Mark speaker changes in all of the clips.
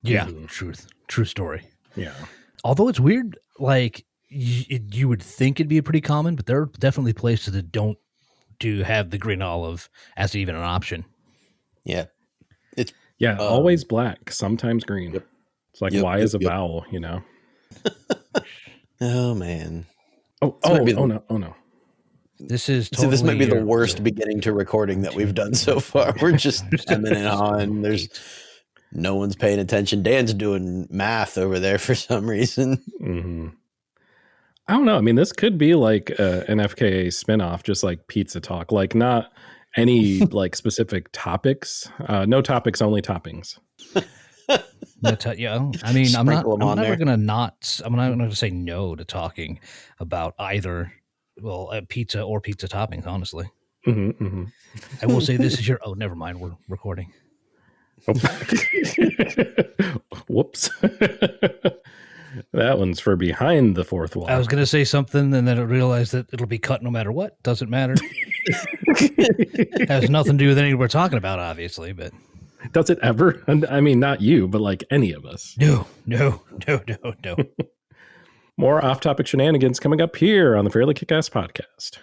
Speaker 1: Yeah, true story. Yeah. Although it's weird, like you would think it'd be pretty common, but there are definitely places that don't have the green olive as even an option.
Speaker 2: Yeah.
Speaker 3: It's always black, sometimes green. Yep. It's like why is a vowel, you know?
Speaker 2: Oh man.
Speaker 3: Oh no.
Speaker 1: This is totally
Speaker 2: this might be the worst beginning to recording that we've done so far. We're just stemming it on. There's no one's paying attention. Dan's doing math over there for some reason.
Speaker 3: Mm-hmm. I don't know. I mean, this could be like an FKA spinoff, just like Pizza Talk, like not any like specific topics. No topics, only toppings.
Speaker 1: I mean, I'm never going to say no to talking about either, pizza or pizza toppings, honestly.
Speaker 3: Mm-hmm, mm-hmm.
Speaker 1: I will say this is never mind. We're recording.
Speaker 3: Oh. Whoops. That one's for behind the fourth wall.
Speaker 1: I was going to say something and then I realized that it'll be cut no matter what. Doesn't matter. Has nothing to do with anything we're talking about, obviously, but.
Speaker 3: Does it ever? I mean, not you, but like any of us.
Speaker 1: No.
Speaker 3: More off-topic shenanigans coming up here on the Fairly KickAss podcast.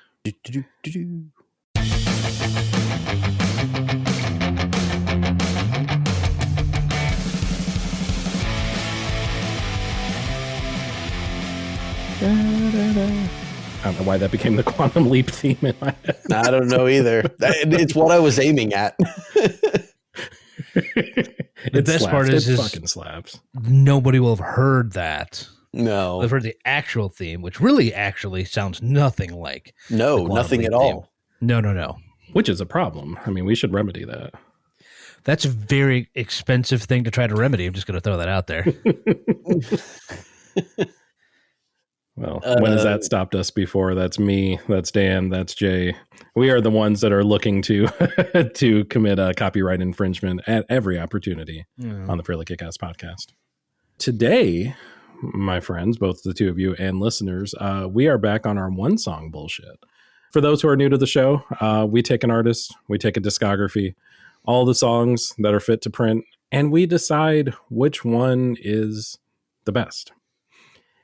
Speaker 3: I don't know why that became the Quantum Leap theme in my head.
Speaker 2: I don't know either. It's what I was aiming at.
Speaker 1: The best part is
Speaker 3: fucking slaps.
Speaker 1: Nobody will have heard that.
Speaker 2: No.
Speaker 1: They've heard the actual theme, which really actually sounds nothing like.
Speaker 2: No, nothing at all.
Speaker 1: No.
Speaker 3: Which is a problem. I mean, we should remedy that.
Speaker 1: That's a very expensive thing to try to remedy. I'm just going to throw that out there.
Speaker 3: Well, when has that stopped us before? That's me, that's Dan, that's Jay. We are the ones that are looking to to commit a copyright infringement at every opportunity on the Fairly KickAss podcast. Today, my friends, both the two of you and listeners, we are back on our one song bullshit. For those who are new to the show, we take an artist, we take a discography, all the songs that are fit to print, and we decide which one is the best.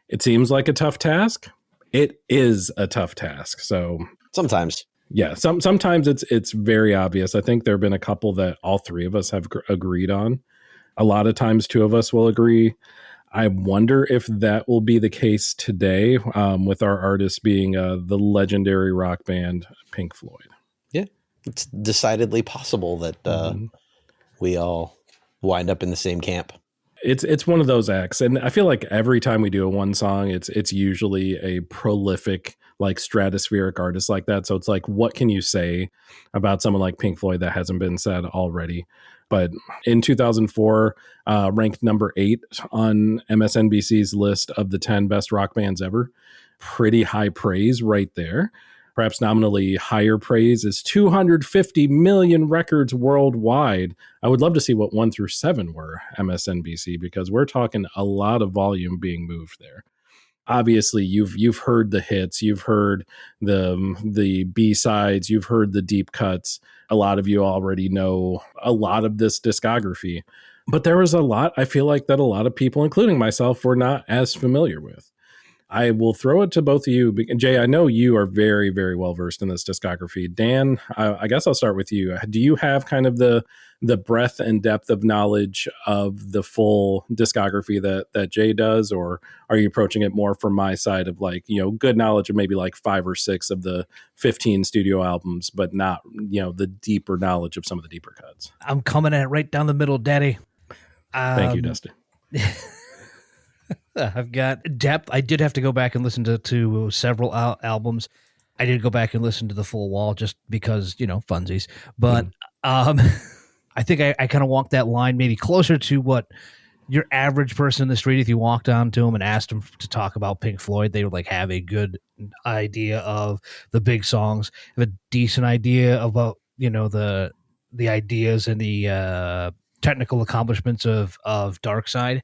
Speaker 3: It seems like a tough task. It is a tough task. So
Speaker 2: sometimes,
Speaker 3: yeah, sometimes it's very obvious. I think there have been a couple that all three of us have agreed on. A lot of times, two of us will agree. I wonder if that will be the case today with our artist being the legendary rock band Pink Floyd.
Speaker 2: Yeah, it's decidedly possible that we all wind up in the same camp.
Speaker 3: It's one of those acts, and I feel like every time we do a one song, it's usually a prolific, like stratospheric artist like that. So it's like, what can you say about someone like Pink Floyd that hasn't been said already? But in 2004, ranked number 8 on MSNBC's list of the 10 best rock bands ever. Pretty high praise right there. Perhaps nominally higher praise is 250 million records worldwide. I would love to see what 1 through 7 were MSNBC, because we're talking a lot of volume being moved there. Obviously, you've heard the hits, you've heard the B-sides, you've heard the deep cuts. A lot of you already know a lot of this discography. But there was a lot, I feel like, that a lot of people, including myself, were not as familiar with. I will throw it to both of you. Jay, I know you are very, very well versed in this discography. Dan, I guess I'll start with you. Do you have kind of the breadth and depth of knowledge of the full discography that Jay does, or are you approaching it more from my side of like, good knowledge of maybe like 5 or 6 of the 15 studio albums, but not, the deeper knowledge of some of the deeper cuts?
Speaker 1: I'm coming at it right down the middle, Daddy.
Speaker 3: Thank you, Dusty.
Speaker 1: I've got depth. I did have to go back and listen to several albums. I did go back and listen to the full wall just because, funsies. But I think I kind of walked that line maybe closer to what your average person in the street, if you walked on to them and asked them to talk about Pink Floyd, they would like have a good idea of the big songs, have a decent idea about, the ideas and the technical accomplishments of Dark Side.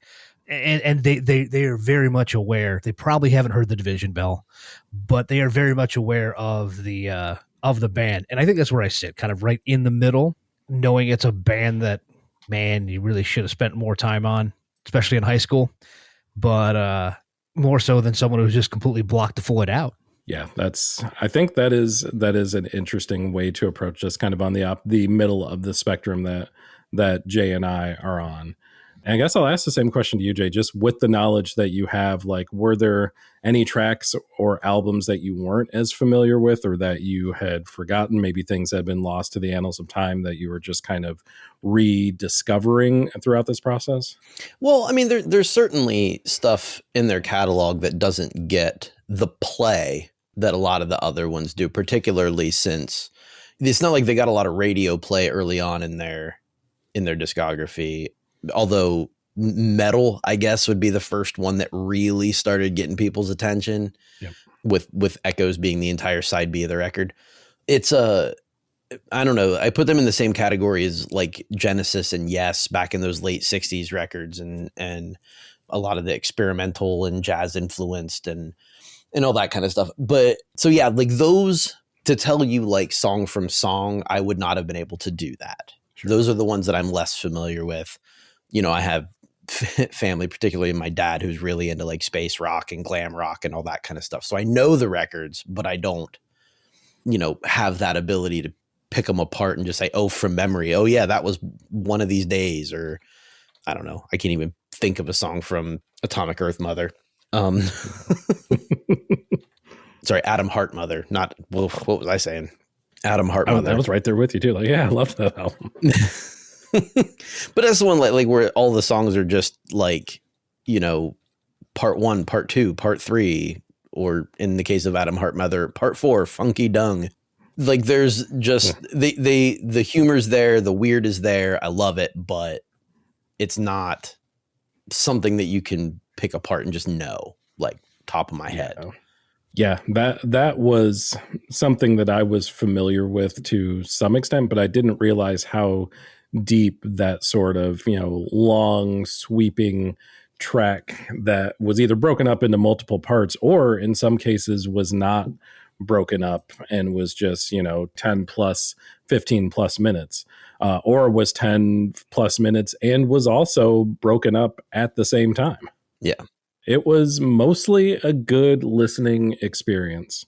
Speaker 1: And they are very much aware. They probably haven't heard the Division Bell, but they are very much aware of the band. And I think that's where I sit, kind of right in the middle, knowing it's a band that, man, you really should have spent more time on. especially in high school, but more so than someone who's just completely blocked the Floyd out.
Speaker 3: Yeah, I think that is an interesting way to approach this, kind of on the middle of the spectrum that Jay and I are on. And I guess I'll ask the same question to you, Jay, just with the knowledge that you have, like, were there any tracks or albums that you weren't as familiar with or that you had forgotten, maybe things that had been lost to the annals of time that you were just kind of rediscovering throughout this process?
Speaker 2: Well, I mean, there's certainly stuff in their catalog that doesn't get the play that a lot of the other ones do, particularly since it's not like they got a lot of radio play early on in their discography. Although Metal, I guess, would be the first one that really started getting people's attention.
Speaker 3: Yep.
Speaker 2: with Echoes being the entire side B of the record. It's I don't know. I put them in the same category as like Genesis and Yes back in those late 60s records and a lot of the experimental and jazz influenced and all that kind of stuff. But so, yeah, like those, to tell you like song from song, I would not have been able to do that. Sure. Those are the ones that I'm less familiar with. You know, I have family, particularly my dad, who's really into like space rock and glam rock and all that kind of stuff. So I know the records, but I don't, you know, have that ability to pick them apart and just say, oh, from memory, oh yeah, that was One of These Days, or I don't know. I can't even think of a song from Atomic Earth Mother. Sorry, Atom Heart Mother. Not, what was I saying? Atom Heart Mother.
Speaker 3: I was right there with you too. Like, yeah, I loved that album.
Speaker 2: But that's the one like where all the songs are just like, you know, part 1, part 2, part 3, or in the case of Atom Heart Mother, part 4, Funky Dung. Like there's just the humor's there, the weird is there. I love it, but it's not something that you can pick apart and just know, like top of my head.
Speaker 3: Yeah, that was something that I was familiar with to some extent, but I didn't realize how deep that sort of, you know, long sweeping track that was either broken up into multiple parts or in some cases was not broken up and was just, you know, 10 plus 15 plus minutes, or was 10 plus minutes and was also broken up at the same time.
Speaker 2: Yeah.
Speaker 3: It was mostly a good listening experience.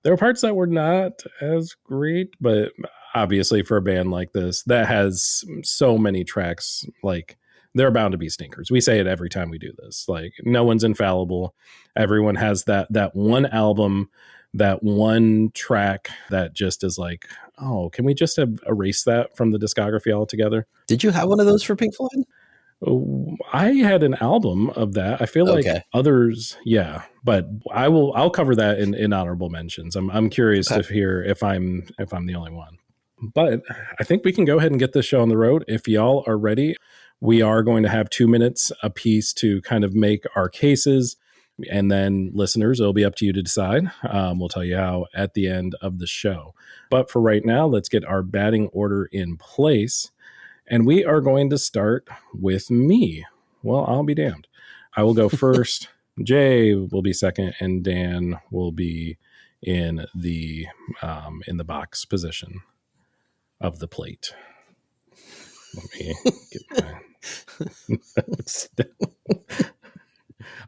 Speaker 3: There were parts that were not as great, but obviously for a band like this that has so many tracks, like there are bound to be stinkers. We say it every time we do this. Like no one's infallible. Everyone has that one album, that one track that just is like, oh, can we just have erased that from the discography altogether?
Speaker 2: Did you have one of those for Pink Floyd?
Speaker 3: I had an album of that. I feel like others, yeah, but I'll cover that in honorable mentions. I'm curious to hear if I'm the only one. But I think we can go ahead and get this show on the road. If y'all are ready, we are going to have 2 minutes a piece to kind of make our cases. And then listeners, it'll be up to you to decide. We'll tell you how at the end of the show. But for right now, let's get our batting order in place. And we are going to start with me. Well, I'll be damned. I will go first. Jay will be second, and Dan will be in the box position of the plate. Let me get my notes down.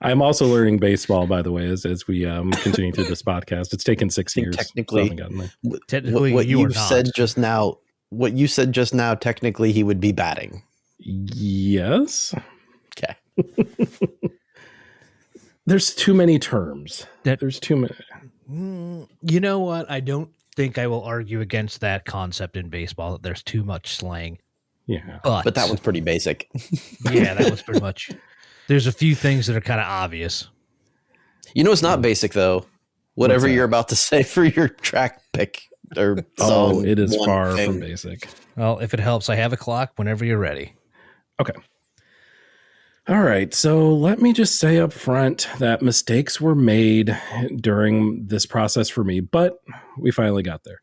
Speaker 3: I'm also learning baseball, by the way, as we continue through this podcast. It's taken 6 years.
Speaker 2: Technically,
Speaker 1: what
Speaker 2: you said just now. What you said just now, technically, he would be batting.
Speaker 3: Yes.
Speaker 2: Okay.
Speaker 3: There's too many terms. There's too many.
Speaker 1: You know what? I don't think I will argue against that concept in baseball, that there's too much slang.
Speaker 3: Yeah.
Speaker 2: But that one's pretty basic.
Speaker 1: Yeah, that was pretty much. There's a few things that are kind of obvious.
Speaker 2: You know, it's not basic, though. Whatever you're about to say for your track pick.
Speaker 3: It is far from basic.
Speaker 1: Well, if it helps, I have a clock whenever you're ready.
Speaker 3: Okay. All right. So let me just say up front that mistakes were made during this process for me, but we finally got there.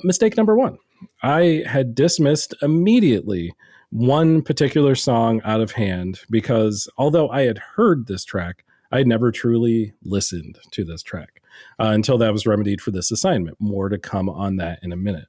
Speaker 3: Mistake number 1. I had dismissed immediately one particular song out of hand because although I had heard this track, I had never truly listened to this track. Until that was remedied for this assignment. More to come on that in a minute.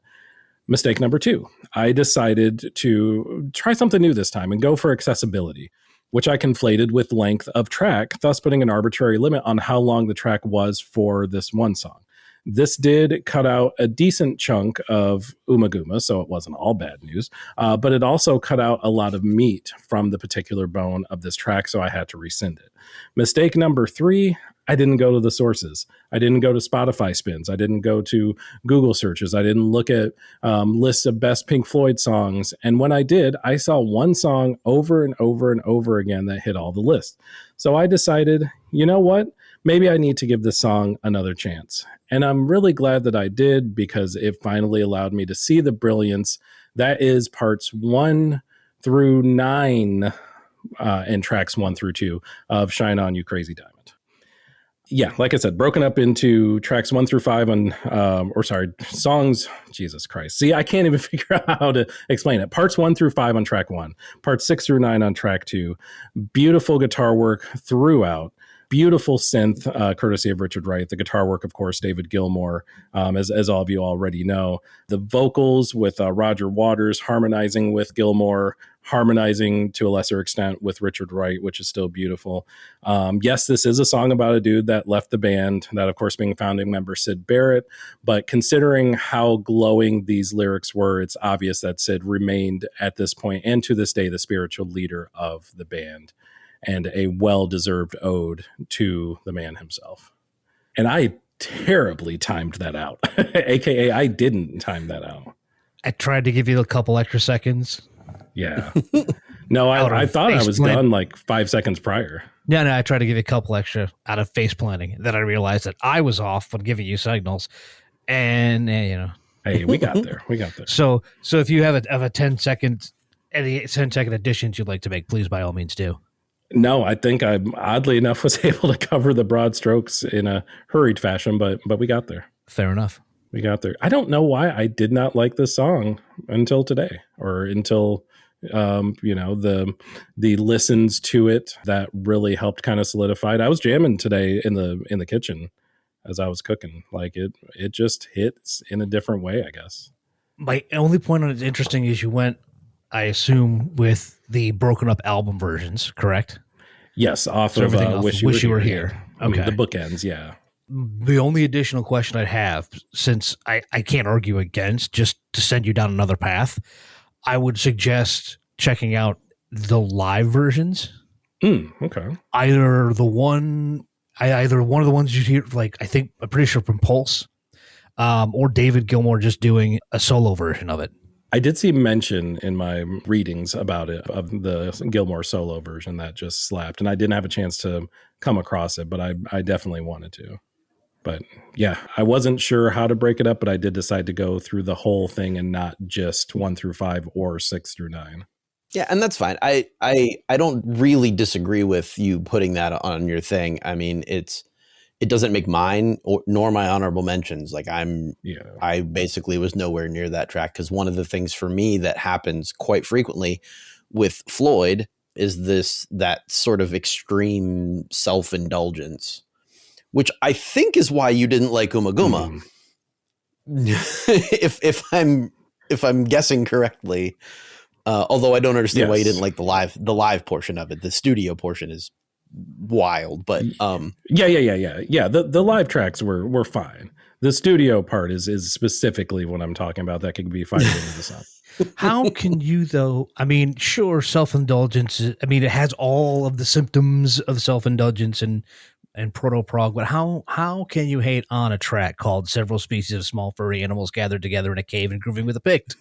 Speaker 3: Mistake number 2. I decided to try something new this time and go for accessibility. which I conflated with length of track, thus putting an arbitrary limit on how long the track was for this one song. This did cut out a decent chunk of Umaguma, so it wasn't all bad news, but it also cut out a lot of meat from the particular bone of this track, so I had to rescind it. Mistake number 3, I didn't go to the sources. I didn't go to Spotify spins. I didn't go to Google searches. I didn't look at lists of best Pink Floyd songs. And when I did, I saw one song over and over and over again that hit all the lists. So I decided, you know what? Maybe I need to give this song another chance. And I'm really glad that I did, because it finally allowed me to see the brilliance that is parts 1 through 9 and tracks 1 through 2 of Shine On You Crazy Diamond. Yeah, like I said, broken up into tracks 1 through 5 on, songs. Jesus Christ. See, I can't even figure out how to explain it. Parts 1 through 5 on track 1, parts 6 through 9 on track 2. Beautiful guitar work throughout. Beautiful synth, courtesy of Richard Wright. The guitar work, of course, David Gilmour, as all of you already know. The vocals with Roger Waters harmonizing with Gilmour, harmonizing to a lesser extent with Richard Wright, which is still beautiful. Yes, this is a song about a dude that left the band, that, of course, being founding member Syd Barrett. But considering how glowing these lyrics were, it's obvious that Syd remained at this point and to this day the spiritual leader of the band, and a well-deserved ode to the man himself. And I terribly timed that out, AKA I didn't time that out.
Speaker 1: I tried to give you a couple extra seconds.
Speaker 3: Yeah. No, I thought I was done like 5 seconds prior.
Speaker 1: No, I tried to give you a couple extra out of face planting. Then I realized that I was off when giving you signals. And,
Speaker 3: Hey, we got there. We got there.
Speaker 1: So if you have a 10-second, any 10-second additions you'd like to make, please, by all means, do.
Speaker 3: No, I think I, oddly enough, was able to cover the broad strokes in a hurried fashion, but we got there.
Speaker 1: Fair enough.
Speaker 3: We got there. I don't know why I did not like this song until today, or until the listens to it that really helped kind of solidify it. I was jamming today in the kitchen as I was cooking. Like it just hits in a different way, I guess.
Speaker 1: My only point on it's interesting is you went, I assume, with the broken up album versions, correct?
Speaker 3: Yes, off of Wish You Were Here.
Speaker 1: Okay.
Speaker 3: I mean, the bookends, yeah.
Speaker 1: The only additional question I'd have, since I can't argue against, just to send you down another path, I would suggest checking out the live versions.
Speaker 3: Okay.
Speaker 1: Either one of the ones you hear, like I'm pretty sure from Pulse, or David Gilmour just doing a solo version of it.
Speaker 3: I did see mention in my readings about it of the Gilmour solo version that just slapped, and I didn't have a chance to come across it, but I definitely wanted to. But yeah, I wasn't sure how to break it up, but I did decide to go through the whole thing and not just 1 through 5 or 6 through 9.
Speaker 2: Yeah, and that's fine. I don't really disagree with you putting that on your thing. I mean, it doesn't make mine nor my honorable mentions. Like I basically was nowhere near that track, because one of the things for me that happens quite frequently with Floyd is that sort of extreme self-indulgence, which I think is why you didn't like Umaguma. if I'm guessing correctly, although I don't understand why you didn't like the live portion of it. The studio portion is wild, but
Speaker 3: yeah. The live tracks were fine. The studio part is specifically what I'm talking about. That could be fired into the song.
Speaker 1: How can you, though? I mean, sure, self-indulgence. I mean, it has all of the symptoms of self-indulgence and proto-prog, but how can you hate on a track called "Several Species of Small Furry Animals Gathered Together in a Cave and Grooving with a Pict"?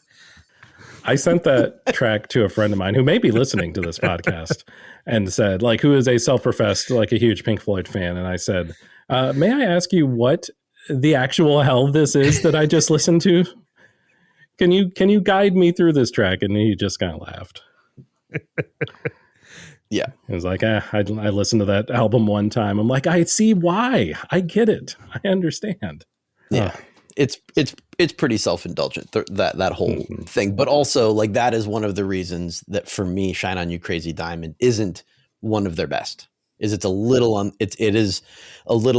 Speaker 3: I sent that track to a friend of mine who may be listening to this podcast and said, like, who is a self-professed, like, a huge Pink Floyd fan. And I said, may I ask you what the actual hell this is that I just listened to? Can you guide me through this track? And he just kind of laughed.
Speaker 2: Yeah.
Speaker 3: He was like, I listened to that album one time. I'm like, I see why. I get it. I understand.
Speaker 2: Yeah. It's pretty self-indulgent, that whole thing. But also, like, that is one of the reasons that for me, Shine On You Crazy Diamond isn't one of their best. It is a little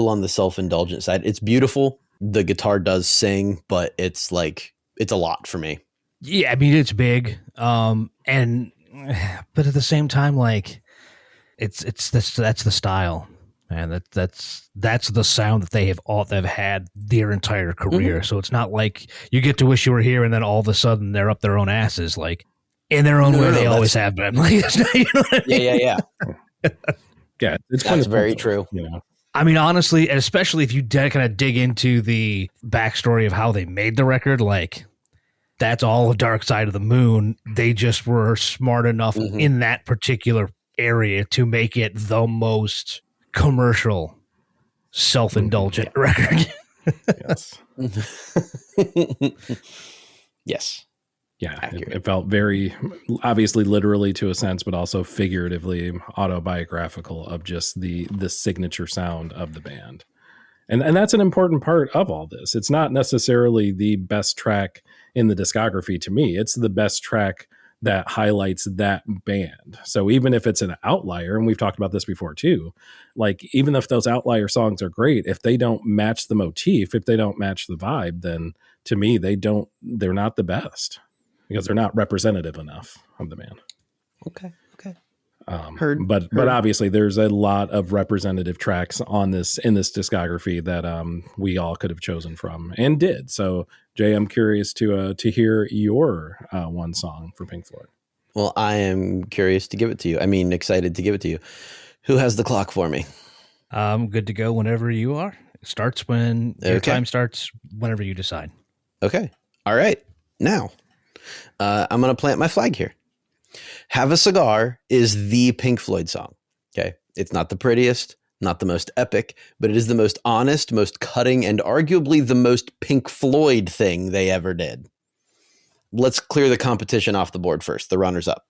Speaker 2: on the self-indulgent side. It's beautiful. The guitar does sing, but it's a lot for me.
Speaker 1: Yeah, I mean, it's big. But at the same time, like, That's the style, and that's the sound that they've had their entire career. So it's not like you get to Wish You Were Here and then all of a sudden they're up their own asses. Like in their own way, they always have been. Like, you know what I mean?
Speaker 2: Yeah.
Speaker 3: Yeah, it's
Speaker 2: That's very true.
Speaker 3: You know,
Speaker 1: I mean, honestly, and especially if you kind of dig into the backstory of how they made the record, like that's all of Dark Side of the Moon. They just were smart enough in that particular area to make it the most commercial, self-indulgent record.
Speaker 3: Yes.
Speaker 2: Yes.
Speaker 3: Yeah, it felt very, obviously, literally to a sense, but also figuratively autobiographical of just the signature sound of the band. And that's an important part of all this. It's not necessarily the best track in the discography to me. It's the best track that highlights that band. So even if it's an outlier, and we've talked about this before too, like even if those outlier songs are great, if they don't match the motif, if they don't match the vibe, then to me, they're not the best. Because they're not representative enough of the band.
Speaker 2: Okay.
Speaker 3: Heard. But obviously there's a lot of representative tracks in this discography that we all could have chosen from and did. So Jay, I'm curious to hear your one song for Pink Floyd.
Speaker 2: Well, I am curious to give it to you. I mean, excited to give it to you. Who has the clock for me?
Speaker 1: I'm good to go whenever you are. It starts when your time starts, whenever you decide.
Speaker 2: Okay. All right. Now, I'm going to plant my flag here. Have a Cigar is the Pink Floyd song. Okay. It's not the prettiest, not the most epic, but it is the most honest, most cutting, and arguably the most Pink Floyd thing they ever did. Let's clear the competition off the board first, the runners up.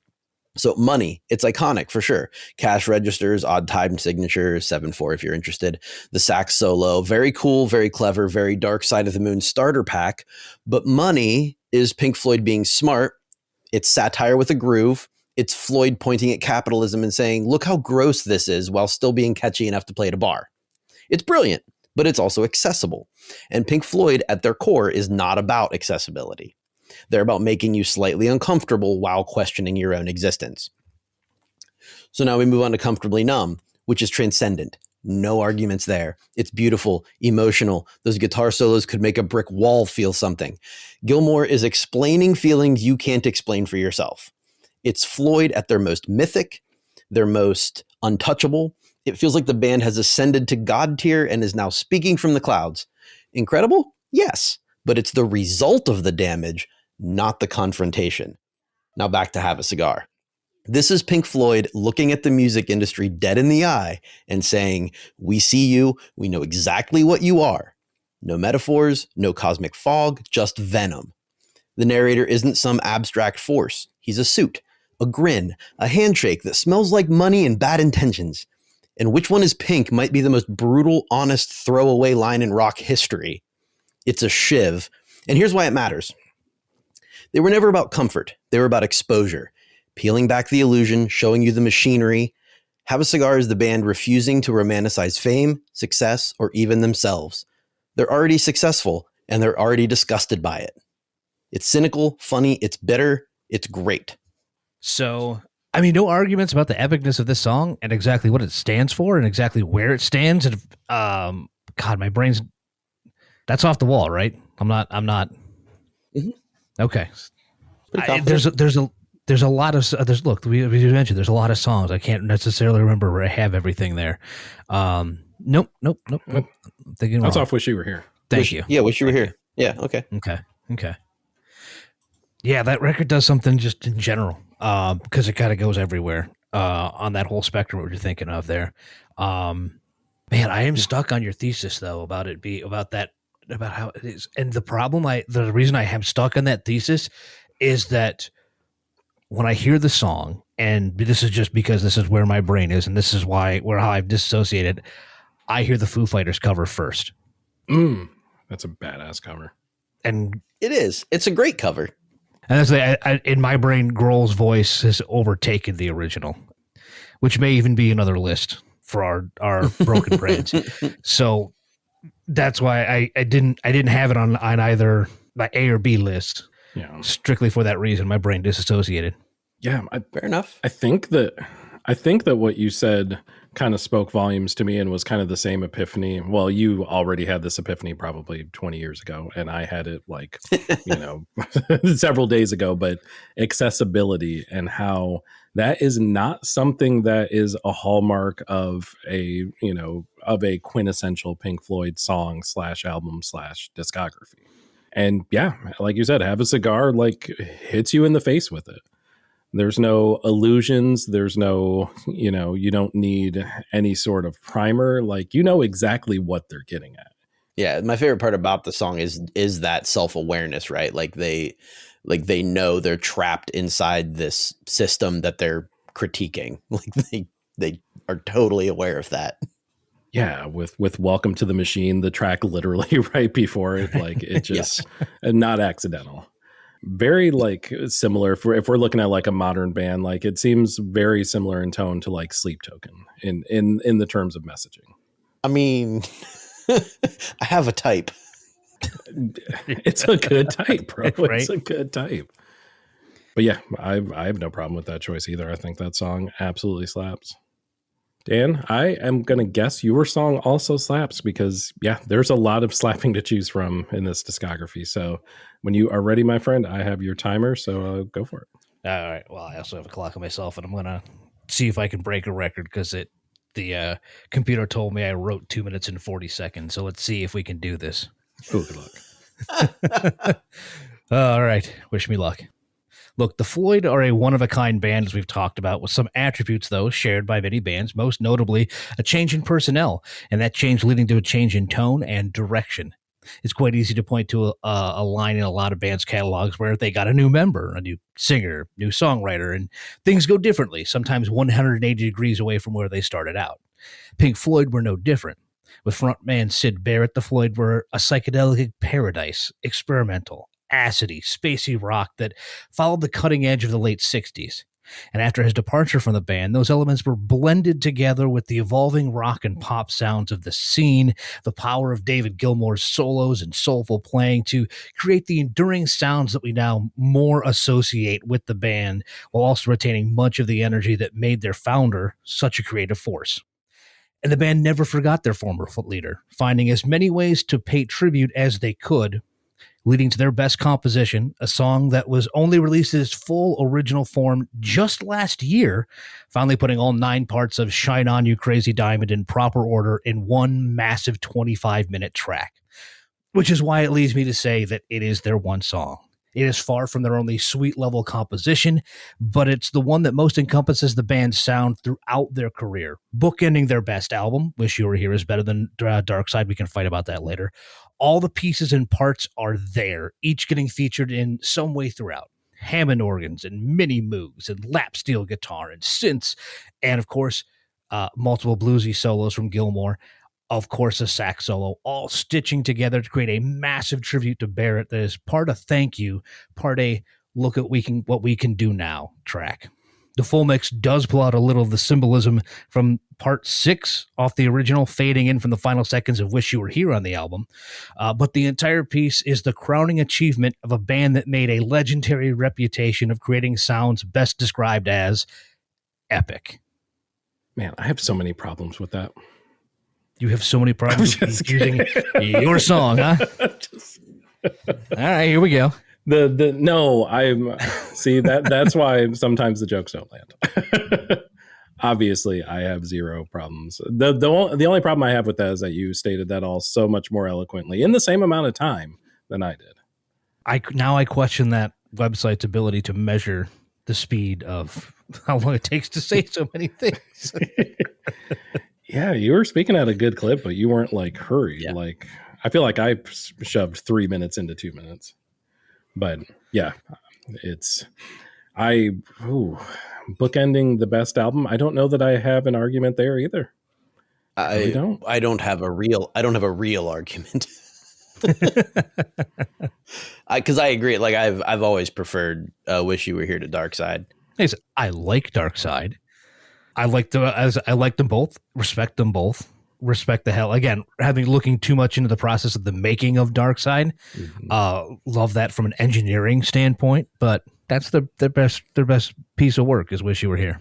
Speaker 2: So Money, it's iconic for sure. Cash registers, odd time signatures, 7/4 if you're interested. The sax solo, very cool, very clever, very Dark Side of the Moon starter pack. But Money is Pink Floyd being smart. It's satire with a groove. It's Floyd pointing at capitalism and saying, look how gross this is while still being catchy enough to play at a bar. It's brilliant, but it's also accessible. And Pink Floyd at their core is not about accessibility. They're about making you slightly uncomfortable while questioning your own existence. So now we move on to Comfortably Numb, which is transcendent. No arguments there. It's beautiful, emotional. Those guitar solos could make a brick wall feel something. Gilmour is explaining feelings you can't explain for yourself. It's Floyd at their most mythic, their most untouchable. It feels like the band has ascended to God tier and is now speaking from the clouds. Incredible? Yes, but it's the result of the damage, not the confrontation. Now back to Have a Cigar. This is Pink Floyd looking at the music industry dead in the eye and saying, we see you, we know exactly what you are. No metaphors, no cosmic fog, just venom. The narrator isn't some abstract force. He's a suit, a grin, a handshake that smells like money and bad intentions. And which one is pink might be the most brutal, honest, throwaway line in rock history. It's a shiv. And here's why it matters. They were never about comfort. They were about exposure. Peeling back the illusion, showing you the machinery. Have a Cigar is the band refusing to romanticize fame, success, or even themselves. They're already successful, and they're already disgusted by it. It's cynical, funny, it's bitter, it's great.
Speaker 1: So, I mean, no arguments about the epicness of this song and exactly what it stands for and exactly where it stands. And God, my brain's that's off the wall, right? I'm not. Mm-hmm. Okay. There's a lot of look. We mentioned there's a lot of songs. I can't necessarily remember where I have everything there. Nope. Thinking
Speaker 3: That's
Speaker 1: wrong.
Speaker 3: off Wish You Were Here.
Speaker 1: Thank you.
Speaker 2: Yeah, Wish You Were Here. Yeah. Okay.
Speaker 1: Yeah, that record does something just in general because it kind of goes everywhere on that whole spectrum what you're thinking of there. Man, I am stuck on your thesis though about how it is, and the reason I am stuck on that thesis is that when I hear the song, and this is just because this is where my brain is, and this is how I've dissociated, I hear the Foo Fighters cover first.
Speaker 3: That's a badass cover.
Speaker 1: And
Speaker 2: it is. It's a great cover.
Speaker 1: And that's in my brain, Grohl's voice has overtaken the original, which may even be another list for our broken brains. So that's why I didn't have it on either my A or B list.
Speaker 3: Yeah.
Speaker 1: Strictly for that reason, my brain disassociated.
Speaker 3: Yeah.
Speaker 2: Fair enough.
Speaker 3: I think that I think that what you said kind of spoke volumes to me and was kind of the same epiphany. Well, you already had this epiphany probably 20 years ago, and I had it like, several days ago, but accessibility and how that is not something that is a hallmark of a quintessential Pink Floyd song / album / discography. And yeah, like you said, Have a Cigar like hits you in the face with it. There's no illusions. There's no, you don't need any sort of primer. Like, exactly what they're getting at.
Speaker 2: Yeah. My favorite part about the song is that self-awareness, right? Like they know they're trapped inside this system that they're critiquing. Like they are totally aware of that.
Speaker 3: Yeah. With Welcome to the Machine, the track literally right before it, like it just not accidental. Very like similar if we're looking at like a modern band, like it seems very similar in tone to like Sleep Token in the terms of messaging.
Speaker 2: I mean, I have a type.
Speaker 3: It's a good type, bro.
Speaker 1: Right?
Speaker 3: It's a good type. But yeah, I have no problem with that choice either. I think that song absolutely slaps. Dan, I am going to guess your song also slaps because, yeah, there's a lot of slapping to choose from in this discography. So when you are ready, my friend, I have your timer, so go for it.
Speaker 1: All right. Well, I also have a clock on myself, and I'm going to see if I can break a record because the computer told me I wrote 2 minutes and 40 seconds. So let's see if we can do this.
Speaker 3: Oh, good luck.
Speaker 1: All right. Wish me luck. Look, the Floyd are a one-of-a-kind band, as we've talked about, with some attributes, though, shared by many bands, most notably a change in personnel, and that change leading to a change in tone and direction. It's quite easy to point to a line in a lot of bands' catalogs where they got a new member, a new singer, new songwriter, and things go differently, sometimes 180 degrees away from where they started out. Pink Floyd were no different. With frontman Syd Barrett, the Floyd were a psychedelic paradise, experimental, acidy, spacey rock that followed the cutting edge of the late 60s. And after his departure from the band, those elements were blended together with the evolving rock and pop sounds of the scene, the power of David Gilmour's solos and soulful playing to create the enduring sounds that we now more associate with the band, while also retaining much of the energy that made their founder such a creative force. And the band never forgot their former leader, finding as many ways to pay tribute as they could, leading to their best composition, a song that was only released in its full original form just last year, finally putting all 9 parts of Shine On You Crazy Diamond in proper order in one massive 25-minute track, which is why it leads me to say that it is their one song. It is far from their only suite-level composition, but it's the one that most encompasses the band's sound throughout their career. Bookending their best album, Wish You Were Here is better than Dark Side. We can fight about that later. All the pieces and parts are there, each getting featured in some way throughout. Hammond organs and mini moogs and lap steel guitar and synths, and of course, multiple bluesy solos from Gilmour. Of course, a sax solo, all stitching together to create a massive tribute to Barrett that is part a thank you, part a look at what we can do now track. The full mix does pull out a little of the symbolism from part 6 off the original, fading in from the final seconds of Wish You Were Here on the album. But the entire piece is the crowning achievement of a band that made a legendary reputation of creating sounds best described as epic.
Speaker 3: Man, I have so many problems with that.
Speaker 1: You have so many problems with using your song, huh? All right, here we go.
Speaker 3: That's why sometimes the jokes don't land. Obviously, I have zero problems. The only problem I have with that is that you stated that all so much more eloquently in the same amount of time than I did.
Speaker 1: Now I question that website's ability to measure the speed of how long it takes to say so many things.
Speaker 3: Yeah, you were speaking at a good clip, but you weren't like hurried. Yeah. Like I feel like I shoved 3 minutes into 2 minutes. But yeah, bookending the best album. I don't know that I have an argument there either.
Speaker 2: I don't have a real argument. Because I agree. Like I've always preferred Wish You Were Here to Dark Side.
Speaker 1: I like Dark Side. I like them both. Respect them both. Respect the hell again. Looking too much into the process of the making of Dark Side. Mm-hmm. Love that from an engineering standpoint. But that's their best piece of work is Wish You Were Here.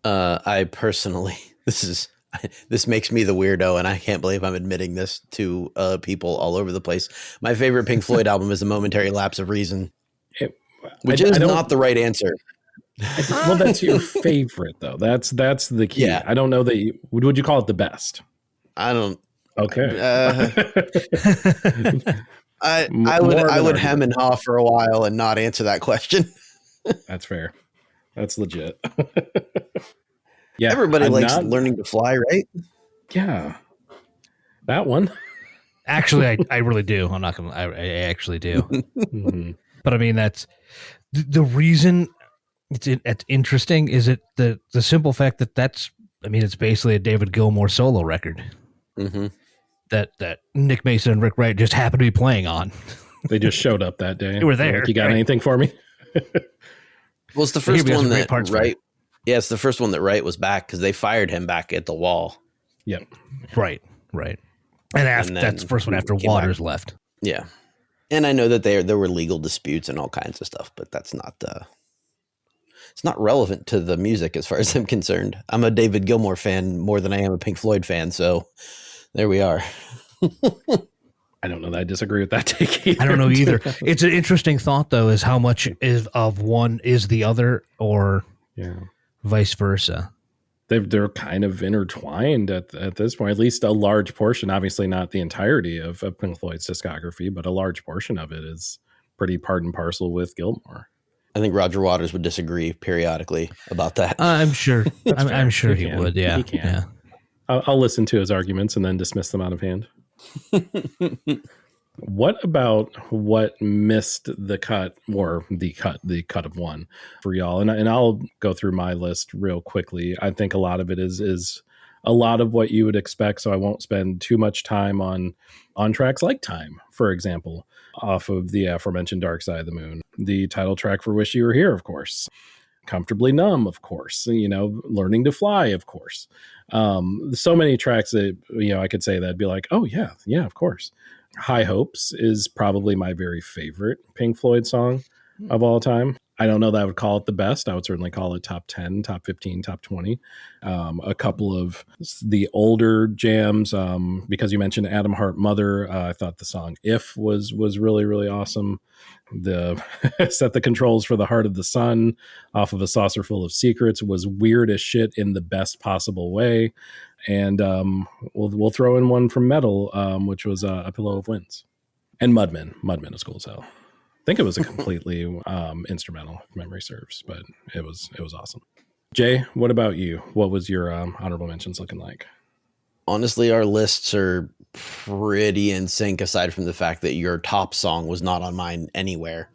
Speaker 2: I personally, this makes me the weirdo, and I can't believe I'm admitting this to people all over the place. My favorite Pink Floyd album is A Momentary Lapse of Reason, which is not the right answer.
Speaker 3: Well, that's your favorite, though. That's the key.
Speaker 2: Yeah.
Speaker 3: I don't know that would you call it the best?
Speaker 2: I don't.
Speaker 3: Okay.
Speaker 2: I would hem and haw for a while and not answer that question.
Speaker 3: That's fair. That's legit. Yeah,
Speaker 2: everybody likes Learning to Fly, right?
Speaker 3: Yeah, that one.
Speaker 1: Actually, I really do. I'm not gonna. I actually do.
Speaker 3: Mm-hmm.
Speaker 1: But I mean, that's the reason it's interesting. Is it the simple fact that that's? I mean, it's basically a David Gilmour solo record.
Speaker 2: Mm-hmm.
Speaker 1: That Nick Mason and Rick Wright just happened to be playing on.
Speaker 3: They just showed up that day.
Speaker 1: They were there.
Speaker 3: Like, you got anything for me?
Speaker 2: Well, it's the first one that Wright. Yeah, it's the first one that Wright was back because they fired him back at the Wall.
Speaker 3: Yep.
Speaker 1: Right. And that's the first one after Waters left.
Speaker 2: Yeah. And I know that there were legal disputes and all kinds of stuff, but that's not it's not relevant to the music as far as I'm concerned. I'm a David Gilmour fan more than I am a Pink Floyd fan, so there we are.
Speaker 3: I don't know that I disagree with that take either.
Speaker 1: I don't know either. It's an interesting thought, though, is how much is of one is the other, or vice versa.
Speaker 3: They're kind of intertwined at this point, at least a large portion, obviously not the entirety of Pink Floyd's discography, but a large portion of it is pretty part and parcel with Gilmour.
Speaker 2: I think Roger Waters would disagree periodically about that.
Speaker 1: I'm sure. I'm sure he would. Yeah.
Speaker 3: He can.
Speaker 1: Yeah.
Speaker 3: I'll listen to his arguments and then dismiss them out of hand. What about what missed the cut, or the cut of one for y'all? And I'll go through my list real quickly. I think a lot of it is a lot of what you would expect, so I won't spend too much time on tracks like Time, for example, off of the aforementioned Dark Side of the Moon. The title track for Wish You Were Here, of course. Comfortably Numb, of course. Learning to Fly, of course. So many tracks that I could say that I'd be like, oh yeah, of course. High Hopes is probably my very favorite Pink Floyd song of all time. I don't know that I would call it the best. I would certainly call it top 10, top 15, top 20. A couple of the older jams, because you mentioned Adam Hart Mother. I thought the song If was really, really awesome. The Set the Controls for the Heart of the Sun off of A Saucer Full of Secrets was weird as shit in the best possible way. And we'll throw in one from Metal, which was A Pillow of Winds. And Mudman is cool as hell. I think it was a completely instrumental, if memory serves, but it was awesome. Jay, what about you? What was your honorable mentions looking like?
Speaker 2: Honestly, our lists are pretty in sync, aside from the fact that your top song was not on mine anywhere.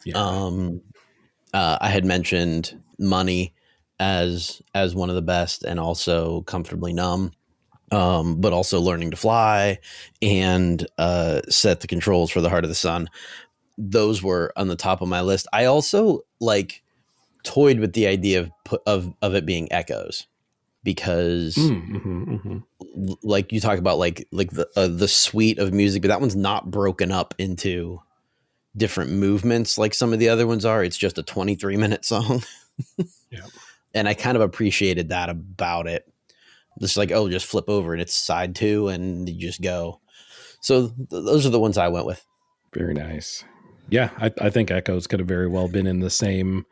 Speaker 2: Yeah. I had mentioned Money as one of the best, and also Comfortably Numb, but also Learning to Fly and Set the Controls for the Heart of the Sun. Those were on the top of my list. I also toyed with the idea of it being Echoes, because like you talk about like the suite of music, but that one's not broken up into different movements like some of the other ones are. It's just a 23-minute song.
Speaker 3: Yeah.
Speaker 2: And I kind of appreciated that about it. Just like, just flip over and it's side 2 and you just go. So those are the ones I went with. Very
Speaker 3: nice. Yeah, I think Echoes could have very well been in the same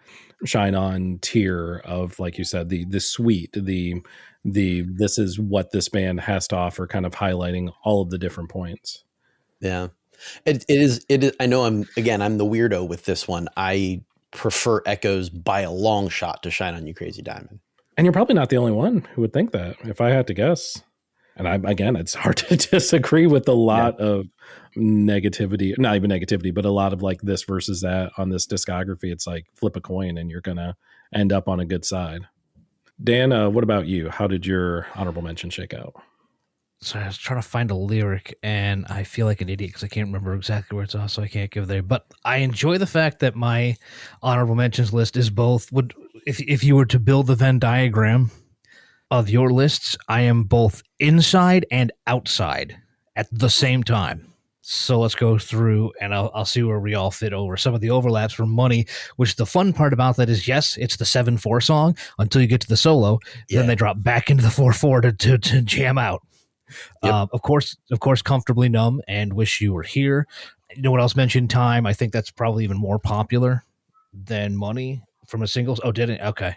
Speaker 3: Shine On tier of, like you said, the suite, the this is what this band has to offer, kind of highlighting all of the different points.
Speaker 2: Yeah, it is. I know I'm the weirdo with this one. I prefer Echoes by a long shot to Shine On You Crazy Diamond.
Speaker 3: And you're probably not the only one who would think that, if I had to guess. And it's hard to disagree with a lot of negativity, not even negativity, but a lot of like this versus that on this discography. It's like flip a coin and you're going to end up on a good side. Dan, what about you? How did your honorable mention shake out?
Speaker 1: So I was trying to find a lyric and I feel like an idiot because I can't remember exactly where it's off, so I can't give there. But I enjoy the fact that my honorable mentions list is both, if you were to build the Venn diagram of your lists, I am both inside and outside at the same time. So let's go through and I'll see where we all fit over. Some of the overlaps for Money, which the fun part about that is, yes, it's the 7/4 song until you get to the solo. Yeah. Then they drop back into the 4/4 to jam out. Yep. Of course, Comfortably Numb and Wish You Were Here. You know what else mentioned? Time. I think that's probably even more popular than Money from a singles. Oh, did it? Okay.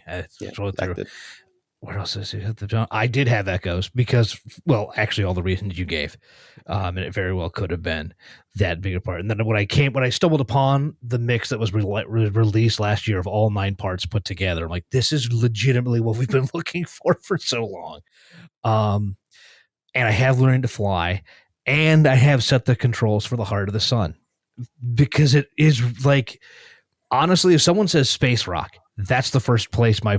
Speaker 1: What else is it? I did have Echoes because, well, actually all the reasons you gave. And it very well could have been that bigger part. And then when I stumbled upon the mix that was released last year of all 9 parts put together, I'm like, this is legitimately what we've been looking for so long. And I have Learning to Fly, and I have set the controls for The Heart of the Sun, because it is like, honestly, if someone says space rock, that's the first place my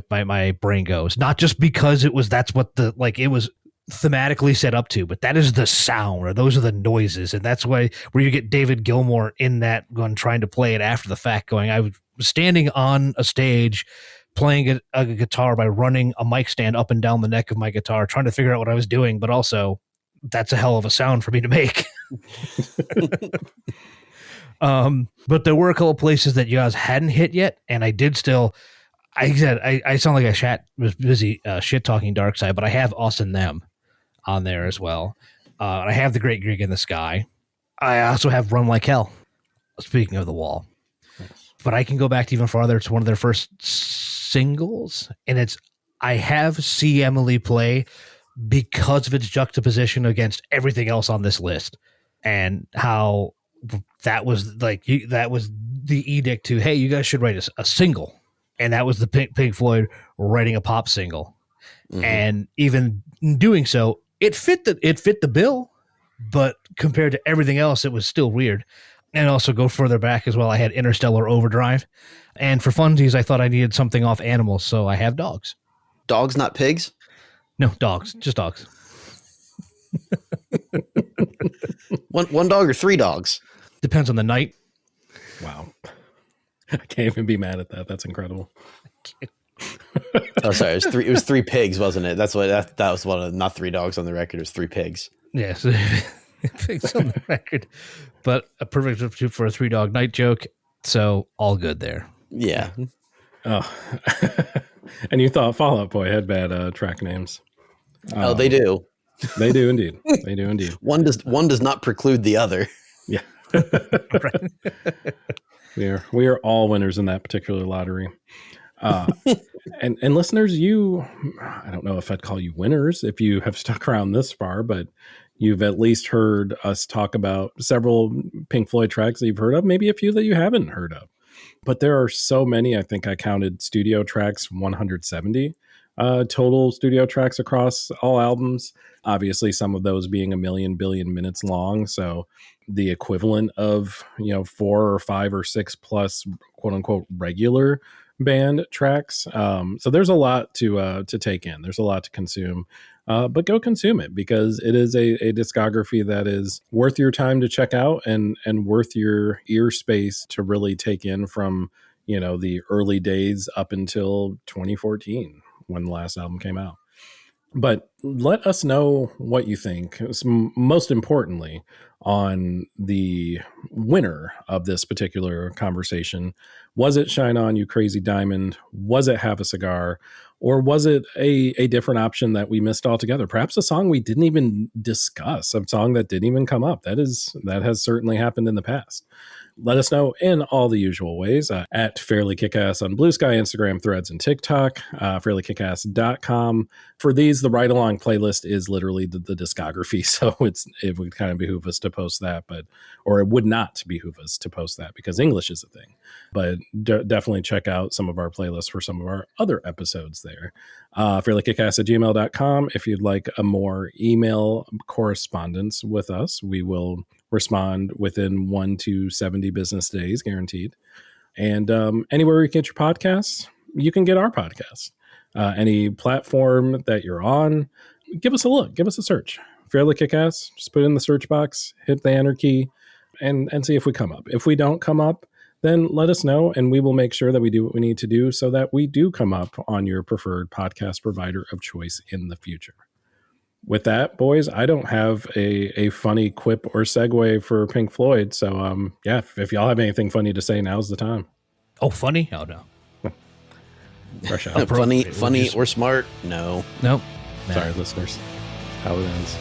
Speaker 1: brain goes. Not just because it was thematically set up to, but that is the sound, or those are the noises, and that's where you get David Gilmour in that one trying to play it after the fact, going, I was standing on a stage playing a guitar by running a mic stand up and down the neck of my guitar, trying to figure out what I was doing, but also that's a hell of a sound for me to make. But there were a couple places that you guys hadn't hit yet, and I did still. I said I sound like I was busy shit talking Dark Side, but I have Us and Them on there as well. I have The Great Gig in the Sky. I also have Run Like Hell. Speaking of The Wall, but I can go back to even farther. It's one of their first singles, and I have See Emily Play because of its juxtaposition against everything else on this list, and how that was that was the edict to, hey, you guys should write a single, and that was the Pink Floyd writing a pop single, and even doing so, it fit the bill, but compared to everything else, it was still weird. And also go further back as well, I had Interstellar Overdrive, and for funsies, I thought I needed something off Animals, so I have Dogs.
Speaker 2: Dogs, not pigs?
Speaker 1: No, dogs, just dogs.
Speaker 2: one dog or 3 dogs?
Speaker 1: Depends on the night.
Speaker 3: Wow. I can't even be mad at that. That's incredible.
Speaker 2: Oh, sorry. It was 3 pigs, wasn't it? That's what that was one of, not 3 dogs on the record. It was 3 pigs.
Speaker 1: Yes, pigs on the record. But a perfect substitute for a 3-dog night joke. So all good there.
Speaker 2: Yeah.
Speaker 3: Oh, and you thought Fall Out Boy had bad track names?
Speaker 2: Oh, they do.
Speaker 3: They do indeed. They do indeed.
Speaker 2: One does not preclude the other.
Speaker 3: Yeah. We are all winners in that particular lottery. And listeners, I don't know if I'd call you winners if you have stuck around this far, but you've at least heard us talk about several Pink Floyd tracks that you've heard of, maybe a few that you haven't heard of. But there are so many. I think I counted studio tracks, 170 total studio tracks across all albums. Obviously, some of those being 1 billion minutes long. So the equivalent of 4 or 5 or 6 plus quote unquote regular band tracks. So there's a lot to take in. There's a lot to consume. But go consume it, because it is a discography that is worth your time to check out and worth your ear space to really take in from, the early days up until 2014 when the last album came out. But let us know what you think, most importantly, on the winner of this particular conversation. Was it Shine On, You Crazy Diamond? Was it Have a Cigar? Or was it a different option that we missed altogether? Perhaps a song we didn't even discuss, a song that didn't even come up. That has certainly happened in the past. Let us know in all the usual ways at Fairly KickAss on Blue Sky, Instagram, Threads, and TikTok, fairlykickass.com. For these, the ride-along playlist is literally the discography, so it would kind of behoove us to post that, or it would not behoove us to post that because English is a thing. But definitely check out some of our playlists for some of our other episodes there. fairlykickass@gmail.com. If you'd like a more email correspondence with us, we will respond within 1 to 70 business days, guaranteed. And anywhere you get your podcasts, you can get our podcast. Any platform that you're on, give us a look, give us a search. Fairly Kickass, just put it in the search box, hit the enter key, and see if we come up. If we don't come up, then let us know, and we will make sure that we do what we need to do so that we do come up on your preferred podcast provider of choice in the future. with that, boys, I don't have a funny quip or segue for Pink Floyd. So, yeah, if y'all have anything funny to say, now's the time.
Speaker 1: Oh, funny? Oh, no.
Speaker 3: Fresh out.
Speaker 2: Funny or smart? No.
Speaker 1: Nope.
Speaker 3: Sorry, listeners. How it ends.